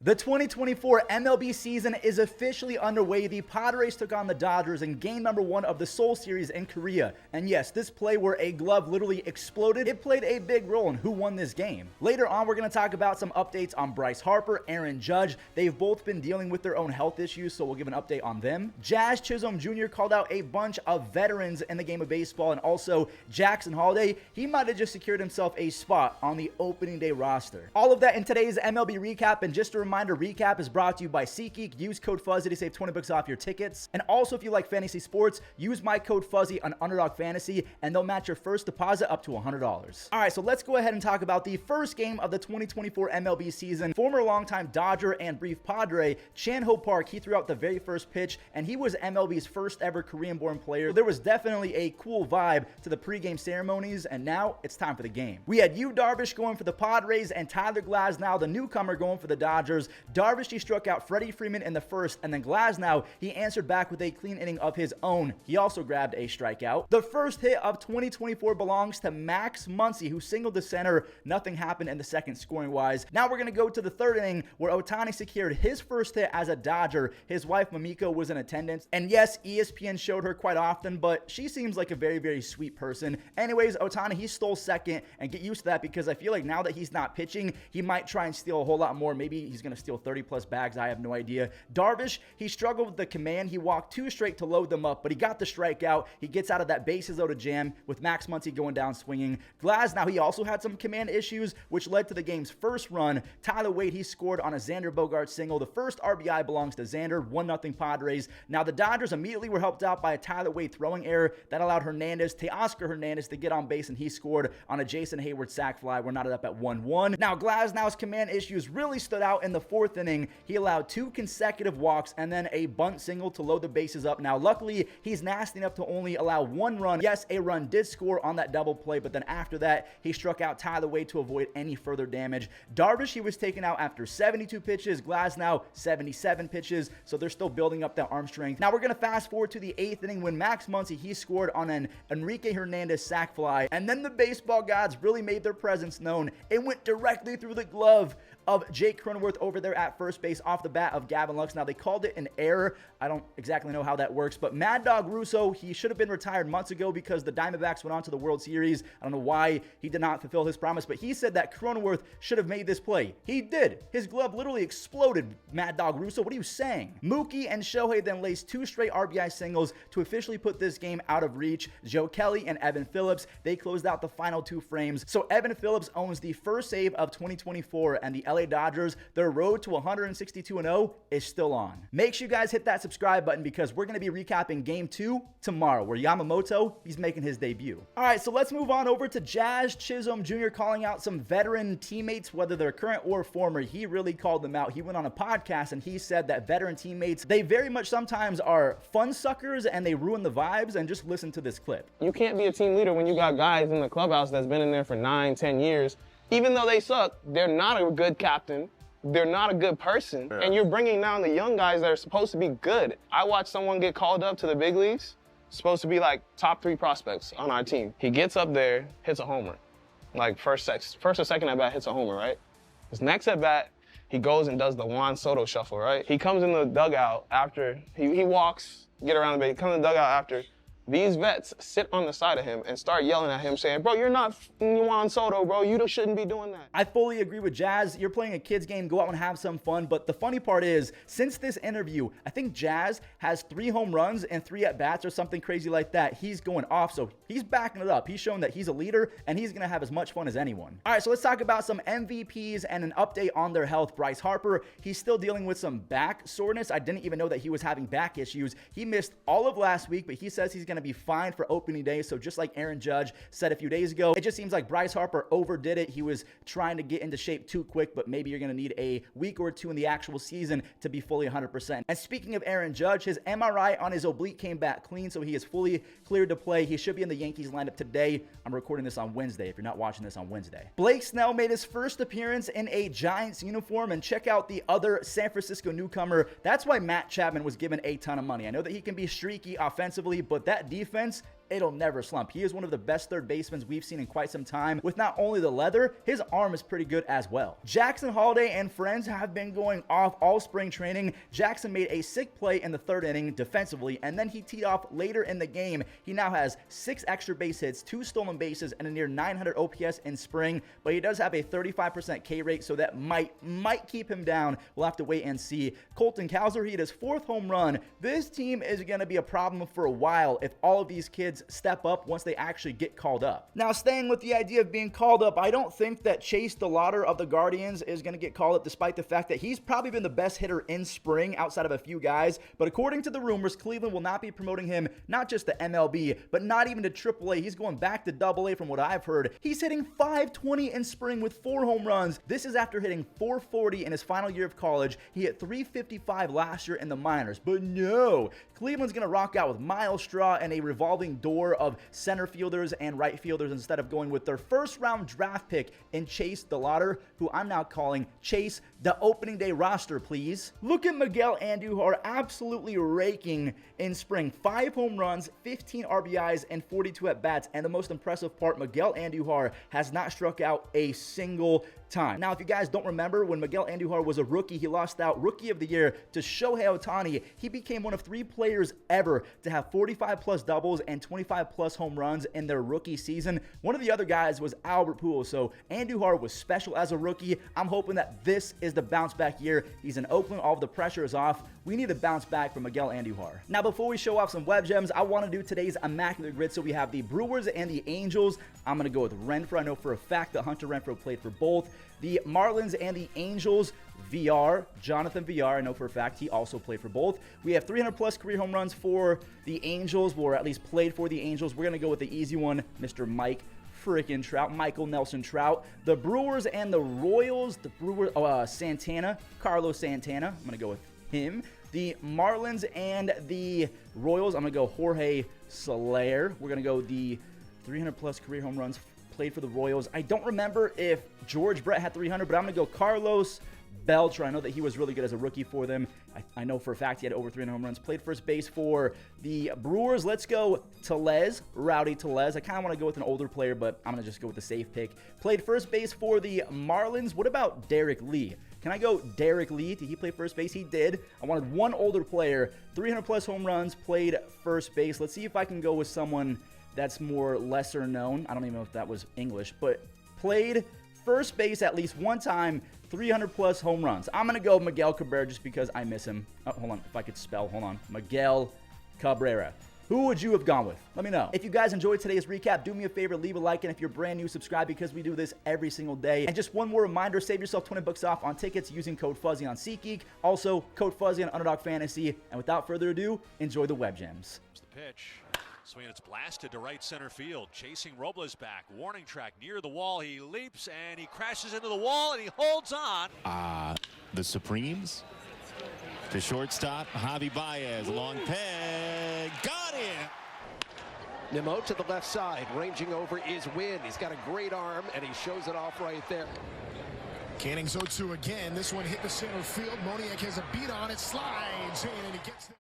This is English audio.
The 2024 MLB season is officially underway. The Padres took on the Dodgers in game number 1 of the Seoul series in Korea. And yes, this play where a glove literally exploded, it played a big role in who won this game. Later on, we're going to talk about some updates on Bryce Harper, Aaron Judge. They've both been dealing with their own health issues, so we'll give an update on them. Jazz Chisholm Jr. called out a bunch of veterans in the game of baseball, and also Jackson Holliday. He might have just secured himself a spot on the opening day roster. All of that in today's MLB recap, and just a reminder, Recap is brought to you by SeatGeek. Use code Fuzzy to save 20 bucks off your tickets. And also, if you like fantasy sports, use my code Fuzzy on Underdog Fantasy, and they'll match your first deposit up to $100. All right, so let's go ahead and talk about the first game of the 2024 MLB season. Former longtime Dodger and brief Padre, Chan-Ho Park, he threw out the very first pitch, and he was MLB's first ever Korean-born player. There was definitely a cool vibe to the pregame ceremonies, and now it's time for the game. We had Yu Darvish going for the Padres, and Tyler Glasnow, the newcomer, going for the Dodgers. Darvish, he struck out Freddie Freeman in the first, and then Glasnow, he answered back with a clean inning of his own. He also grabbed a strikeout. The first hit of 2024 belongs to Max Muncy, who singled to center. Nothing happened in the second scoring-wise. Now we're going to go to the third inning, where Ohtani secured his first hit as a Dodger. His wife, Mamiko, was in attendance. And yes, ESPN showed her quite often, but she seems like a very, very sweet person. Anyways, Ohtani, he stole second, and get used to that because I feel like now that he's not pitching, he might try and steal a whole lot more. Maybe he's going to steal 30 plus bags. I have no idea. Darvish, he struggled with the command. He walked too straight to load them up, but he got the strikeout. He gets out of that bases loaded jam with Max Muncy going down swinging. Glasnow, he also had some command issues, which led to the game's first run. Tyler Wade, he scored on a Xander Bogaerts single. The first RBI belongs to Xander, 1-0 Padres. Now the Dodgers immediately were helped out by a Tyler Wade throwing error that allowed Teoscar Hernandez to get on base, and he scored on a Jason Hayward sac fly. We're knotted up at 1-1. Now Glasnow's command issues really stood out in the fourth inning. He allowed 2 consecutive walks and then a bunt single to load the bases up. Now, luckily, he's nasty enough to only allow 1 run. Yes, a run did score on that double play, but then after that, he struck out Tyler Wade to avoid any further damage. Darvish, he was taken out after 72 pitches. Glasnow, 77 pitches, so they're still building up that arm strength. Now, we're going to fast forward to the 8th inning when Max Muncy, he scored on an Enrique Hernandez sac fly, and then the baseball gods really made their presence known. It went directly through the glove of Jake Cronenworth over there at first base off the bat of Gavin Lux. Now, they called it an error. I don't exactly know how that works, but Mad Dog Russo, he should have been retired months ago because the Diamondbacks went on to the World Series. I don't know why he did not fulfill his promise, but he said that Cronenworth should have made this play. He did. His glove literally exploded, Mad Dog Russo. What are you saying? Mookie and Shohei then laced 2 straight RBI singles to officially put this game out of reach. Joe Kelly and Evan Phillips, they closed out the final 2 frames. So Evan Phillips owns the first save of 2024, and the LA Dodgers, their road to 162-0 is still on. Make sure you guys hit that subscribe button because we're going to be recapping game 2 tomorrow, where Yamamoto, he's making his debut. All right, so let's move on over to Jazz Chisholm Jr. calling out some veteran teammates, whether they're current or former. He really called them out. He went on a podcast and he said that veteran teammates, they very much sometimes are fun suckers and they ruin the vibes. And just listen to this clip. You can't be a team leader when you got guys in the clubhouse that's been in there for 9, 10 years. Even though they suck, they're not a good captain. They're not a good person. Yeah. And you're bringing down the young guys that are supposed to be good. I watched someone get called up to the big leagues, supposed to be like top 3 prospects on our team. He gets up there, hits a homer. Like first or second at bat, hits a homer, right? His next at bat, he goes and does the Juan Soto shuffle, right? He comes in the dugout after, he walks, get around the base, comes in the dugout after. These vets sit on the side of him and start yelling at him saying, bro, you're not Juan Soto, bro. You shouldn't be doing that. I fully agree with Jazz. You're playing a kid's game. Go out and have some fun. But the funny part is, since this interview, I think Jazz has 3 home runs and 3 at-bats or something crazy like that. He's going off, so he's backing it up. He's showing that he's a leader, and he's going to have as much fun as anyone. All right, so let's talk about some MVPs and an update on their health. Bryce Harper, he's still dealing with some back soreness. I didn't even know that he was having back issues. He missed all of last week, but he says he's going to be fine for opening day. So just like Aaron Judge said a few days ago, it just seems like Bryce Harper overdid it. He was trying to get into shape too quick, but maybe you're going to need a week or 2 in the actual season to be fully 100%. And speaking of Aaron Judge, his MRI on his oblique came back clean, so he is fully cleared to play. He should be in the Yankees lineup today. I'm recording this on Wednesday if you're not watching this on Wednesday. Blake Snell made his first appearance in a Giants uniform, and check out the other San Francisco newcomer. That's why Matt Chapman was given a ton of money. I know that he can be streaky offensively, but that defense it'll never slump. He is one of the best third basemen we've seen in quite some time. With not only the leather, his arm is pretty good as well. Jackson Holliday and friends have been going off all spring training. Jackson made a sick play in the third inning defensively, and then he teed off later in the game. He now has 6 extra base hits, 2 stolen bases, and a near 900 OPS in spring, but he does have a 35% K rate, so that might keep him down. We'll have to wait and see. Colton Cowser, he hit his 4th home run. This team is going to be a problem for a while if all of these kids step up once they actually get called up. Now, staying with the idea of being called up, I don't think that Chase DeLauder of the Guardians is going to get called up, despite the fact that he's probably been the best hitter in spring outside of a few guys. But according to the rumors, Cleveland will not be promoting him, not just to MLB, but not even to AAA. He's going back to AA from what I've heard. He's hitting .520 in spring with 4 home runs. This is after hitting .440 in his final year of college. He hit .355 last year in the minors. But no, Cleveland's going to rock out with Miles Straw and a revolving door of center fielders and right fielders instead of going with their first-round draft pick in Chase DeLauder, who I'm now calling Chase the opening day roster, please. Look at Miguel Andujar absolutely raking in spring. 5 home runs, 15 RBIs, and 42 at-bats. And the most impressive part, Miguel Andujar has not struck out a single time. Now, if you guys don't remember, when Miguel Andujar was a rookie, he lost out Rookie of the Year to Shohei Ohtani. He became one of 3 players ever to have 45-plus doubles and 25-plus home runs in their rookie season. One of the other guys was Albert Pujols, so Andujar was special as a rookie. I'm hoping that this is the bounce-back year. He's in Oakland. All of the pressure is off. We need to bounce back from Miguel Andujar. Now, before we show off some web gems, I want to do today's Immaculate Grid. So we have the Brewers and the Angels. I'm going to go with Renfroe. I know for a fact that Hunter Renfroe played for both. The Marlins and the Angels, VR, Jonathan VR, I know for a fact he also played for both. We have 300-plus career home runs for the Angels, or at least played for the Angels. We're going to go with the easy one, Mr. Mike freaking Trout, Michael Nelson Trout. The Brewers and the Royals, the Brewers, Santana, Carlos Santana. I'm going to go with him. The Marlins and the Royals, I'm going to go Jorge Soler. We're going to go the 300-plus career home runs, played for the Royals. I don't remember if George Brett had 300, but I'm going to go Carlos Belcher. I know that he was really good as a rookie for them. I know for a fact he had over 300 home runs. Played first base for the Brewers. Let's go Tellez, Rowdy Tellez. I kind of want to go with an older player, but I'm going to just go with the safe pick. Played first base for the Marlins. What about Derek Lee? Can I go Derek Lee? Did he play first base? He did. I wanted one older player, 300-plus home runs, played first base. Let's see if I can go with someone that's more lesser known. I don't even know if that was English, but played first base at least one time, 300-plus home runs. I'm going to go Miguel Cabrera just because I miss him. Oh, hold on. If I could spell, hold on. Miguel Cabrera. Who would you have gone with? Let me know. If you guys enjoyed today's recap, do me a favor, leave a like, and if you're brand new, subscribe because we do this every single day. And just one more reminder, save yourself 20 bucks off on tickets using code Fuzzy on SeatGeek. Also, code Fuzzy on Underdog Fantasy. And without further ado, enjoy the web gems. The pitch. Swing, it's blasted to right center field. Chasing Robles back. Warning track near the wall. He leaps and he crashes into the wall and he holds on. The Supremes. To shortstop, Javi Baez. Long peg. Got it! Nimmo to the left side. Ranging over is Wynn. He's got a great arm, and he shows it off right there. Canning's 0-2 again. This one hit the center field. Moniak has a beat on it. Slides in, and he gets...